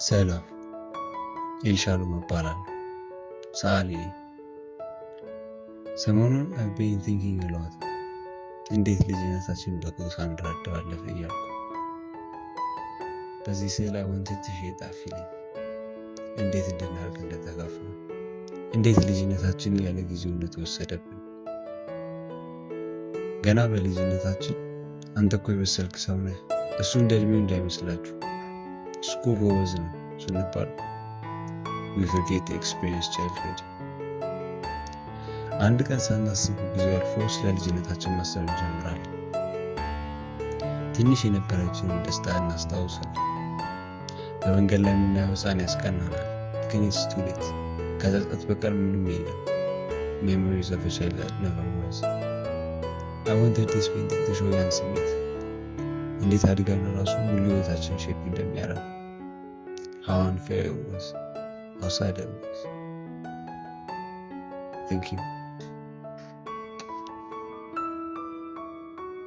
ሰላም ኤልሻሎም እባላለሁ። ሰዓሊ ነኝ። ሰሞኑን I've been thinking a lot እንዴት ልጅነታችን በቁስ ሳንረዳው አለፈ እያልኩ። በዚህ ስዕል I wanted to share that feeling እንዴት እንድናድግ እንደተጋፋን፣ እንዴት ልጅነታችን ያለ ጊዜው እንደተወሰደብን። ገና በልጅነታችን አንተ እኮ የበሰልክ ሰው ነህ፣ እሱ እንደ እድሜው እንዳይመስላችሁ፣ እሱ እኮ ጎበዝ ነው ስንባል we forget the experience childhood። አንድ ቀን ሳናስብ ጊዜው አልፎ ስለ ልጅነታችን ማሰብ እንጀምራለን። ትንሽ የነበረችንን ደስታ እናስታውሳለን። በመንገድ ላይ የምናየው ሕፃን ያስቀናናል፣ ግን it's too late። ከጸጸት በቀር ምንም የለም። memories of a child that never was። I wanted this painting to show ያን ስሜት እንዴት አድገን ራሱ ሙሉ ህይወታችን ሼፕ እንደሚያደርግ how unfair it was, how sad it was. Thank you.